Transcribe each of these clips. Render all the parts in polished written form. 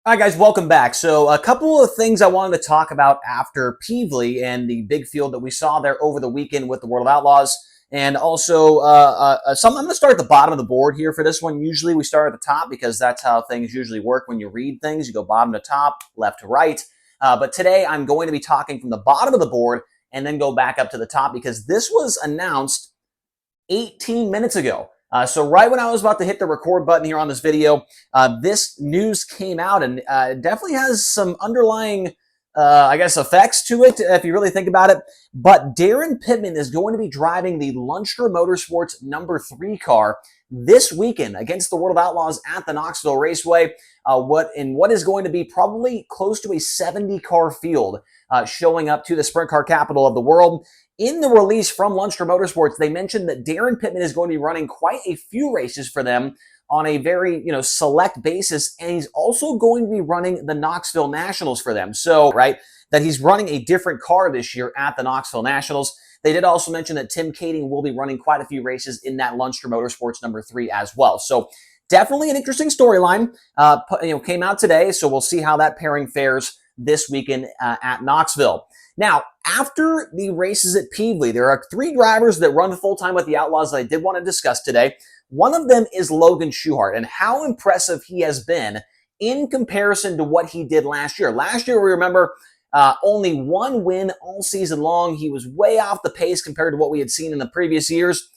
All right, guys, welcome back. So a couple of things I wanted to talk about after Peevely and the big field that we saw there over the weekend with the World of Outlaws. And also, I'm going to start at the bottom of the board here for this one. Usually we start at the top because that's how things usually work when you read things. You go bottom to top, left to right. But today I'm going to be talking from the bottom of the board and then go back up to the top because this was announced 18 minutes ago. So right when I was about to hit the record button here on this video, this news came out and definitely has some underlying, effects to it if you really think about it. But Daryn Pittman is going to be driving the Lunstra Motorsports #3 car this weekend against the World of Outlaws at the Knoxville Raceway. What is going to be probably close to a 70-car field showing up to the sprint car capital of the world. In the release from Lunstra Motorsports, they mentioned that Daryn Pittman is going to be running quite a few races for them on a very, select basis, and he's also going to be running the Knoxville Nationals for them. So, right, that he's running a different car this year at the Knoxville Nationals. They did also mention that Tim Kading will be running quite a few races in that Lunstra Motorsports #3 as well. So, definitely an interesting storyline. Came out today, so we'll see how that pairing fares this weekend at Knoxville. Now, after the races at Peevely, there are 3 drivers that run full-time with the Outlaws that I did want to discuss today. One of them is Logan Schuchart and how impressive he has been in comparison to what he did last year. Last year, we remember, only 1 win all season long. He was way off the pace compared to what we had seen in the previous years.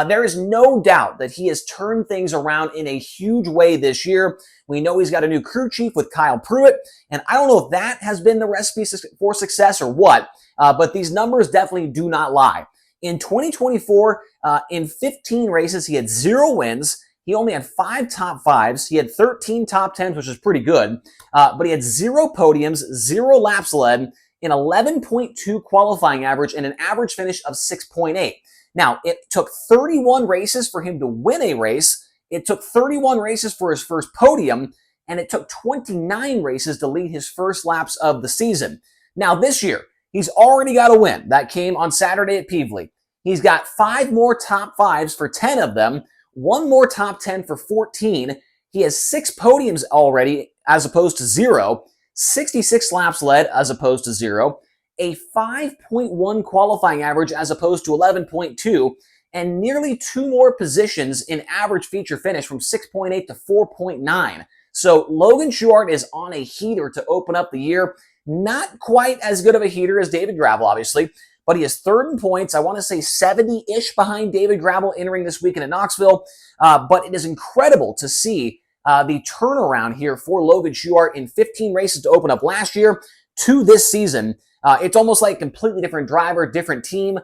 There is no doubt that he has turned things around in a huge way this year. We know he's got a new crew chief with Kyle Pruitt, and I don't know if that has been the recipe for success or what, but these numbers definitely do not lie. In 2024, in 15 races, he had 0 wins. He only had 5 top 5s. He had 13 top 10s, which is pretty good, but he had 0 podiums, 0 laps led, an 11.2 qualifying average, and an average finish of 6.8. Now, it took 31 races for him to win a race. It took 31 races for his first podium, and it took 29 races to lead his first laps of the season. Now, this year, he's already got a win. That came on Saturday at Peevely. He's got 5 more top 5s for 10 of them, 1 more top 10 for 14. He has 6 podiums already as opposed to 0, 66 laps led as opposed to 0, a 5.1 qualifying average as opposed to 11.2, and nearly 2 more positions in average feature finish from 6.8 to 4.9. So Logan Schuchart is on a heater to open up the year. Not quite as good of a heater as David Gravel, obviously, but he is 3rd in points. I want to say 70-ish behind David Gravel entering this weekend at Knoxville. But it is incredible to see the turnaround here for Logan Schuchart in 15 races to open up last year to this season. It's almost like a completely different driver, different team.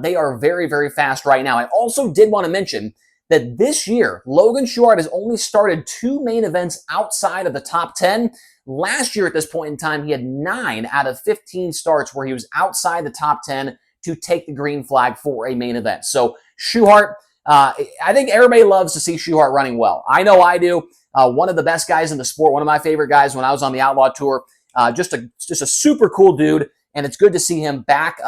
They are very, very fast right now. I also did want to mention that this year, Logan Schuchart has only started 2 main events outside of the top 10. Last year at this point in time, he had 9 out of 15 starts where he was outside the top 10 to take the green flag for a main event. So Schuchart, I think everybody loves to see Schuchart running well. I know I do. One of the best guys in the sport, one of my favorite guys when I was on the Outlaw Tour. Just a super cool dude, and it's good to see him back,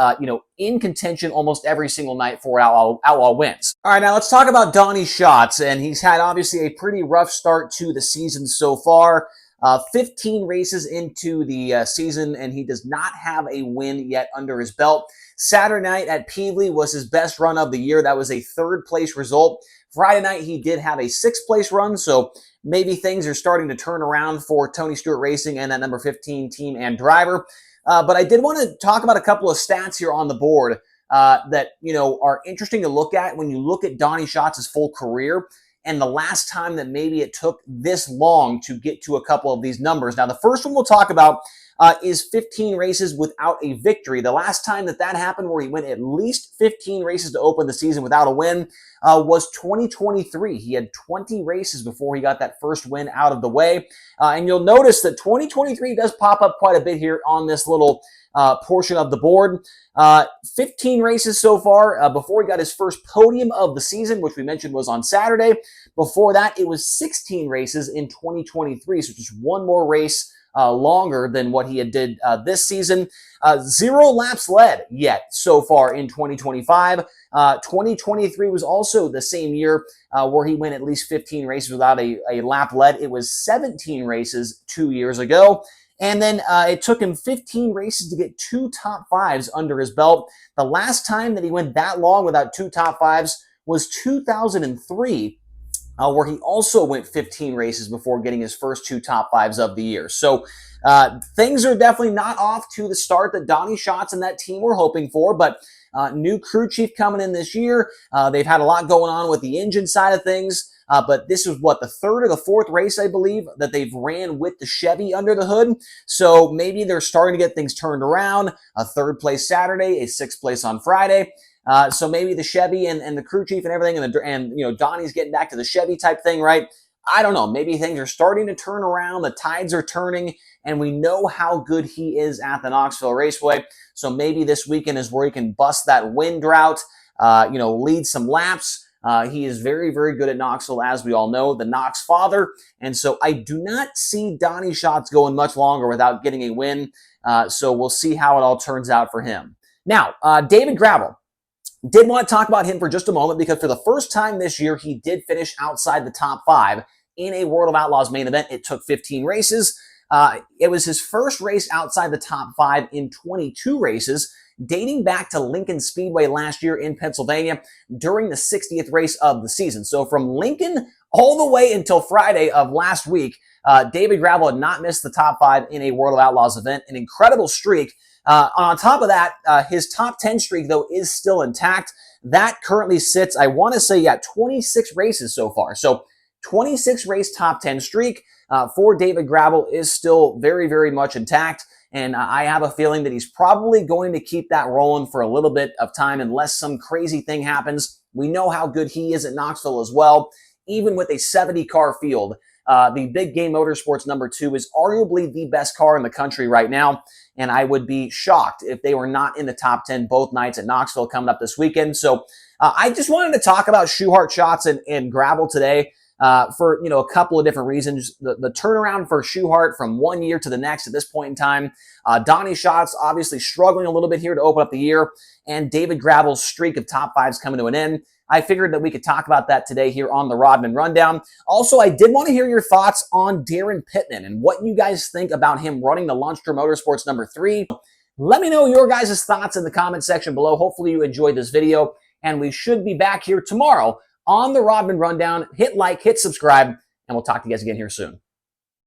in contention almost every single night for Outlaw wins. All right, now let's talk about Donny Schatz, and he's had obviously a pretty rough start to the season so far. 15 races into the season, and he does not have a win yet under his belt. Saturday night at Peevely was his best run of the year. That was a 3rd place result. Friday night, he did have a 6th place run, so maybe things are starting to turn around for Tony Stewart Racing and that number 15 team and driver. But I did want to talk about a couple of stats here on the board that, are interesting to look at when you look at Donny Schatz's full career and the last time that maybe it took this long to get to a couple of these numbers. Now, the first one we'll talk about is 15 races without a victory. The last time that happened where he went at least 15 races to open the season without a win was 2023. He had 20 races before he got that first win out of the way. And you'll notice that 2023 does pop up quite a bit here on this little portion of the board. 15 races so far before he got his first podium of the season, which we mentioned was on Saturday. Before that, it was 16 races in 2023, so just 1 more race longer than what he had did this season. 0 laps led yet so far in 2025. 2023 was also the same year where he went at least 15 races without a lap led. It was 17 races 2 years ago. And then it took him 15 races to get 2 top 5s under his belt. The last time that he went that long without 2 top 5s was 2003, where he also went 15 races before getting his first 2 top 5s of the year. So things are definitely not off to the start that Donny Schatz and that team were hoping for, but new crew chief coming in this year. They've had a lot going on with the engine side of things. But this is what, the 3rd or the 4th race, I believe, that they've ran with the Chevy under the hood. So maybe they're starting to get things turned around. A 3rd place Saturday, a 6th place on Friday. So maybe the Chevy and the crew chief and everything, and Donny's getting back to the Chevy type thing, right? I don't know. Maybe things are starting to turn around. The tides are turning, and we know how good he is at the Knoxville Raceway. So maybe this weekend is where he can bust that wind drought, lead some laps. He is very, very good at Knoxville, as we all know, the Knox father. And so I do not see Donny Schatz going much longer without getting a win. So we'll see how it all turns out for him. Now, David Gravel. Did want to talk about him for just a moment because for the first time this year, he did finish outside the top 5 in a World of Outlaws main event. It took 15 races. It was his first race outside the top 5 in 22 races, dating back to Lincoln Speedway last year in Pennsylvania during the 60th race of the season. So from Lincoln all the way until Friday of last week, David Gravel had not missed the top 5 in a World of Outlaws event. An incredible streak. On top of that, his top 10 streak, though, is still intact. That currently sits, I want to say, 26 races so far. So 26 race top 10 streak for David Gravel is still very, very much intact. And I have a feeling that he's probably going to keep that rolling for a little bit of time unless some crazy thing happens. We know how good he is at Knoxville as well. Even with a 70-car field, the Big Game Motorsports number 2 is arguably the best car in the country right now. And I would be shocked if they were not in the top 10 both nights at Knoxville coming up this weekend. So I just wanted to talk about Schuchart, Schatz, and Gravel today. For a couple of different reasons. The turnaround for Schuchart from one year to the next at this point in time. Donny Schatz obviously struggling a little bit here to open up the year, and David Gravel's streak of top 5s coming to an end. I figured that we could talk about that today here on the Rodman Rundown. Also, I did want to hear your thoughts on Daryn Pittman and what you guys think about him running the Lunstra Motorsports number 3. Let me know your guys' thoughts in the comment section below. Hopefully you enjoyed this video, and we should be back here tomorrow on the Rodman Rundown. Hit like, hit subscribe, and we'll talk to you guys again here soon.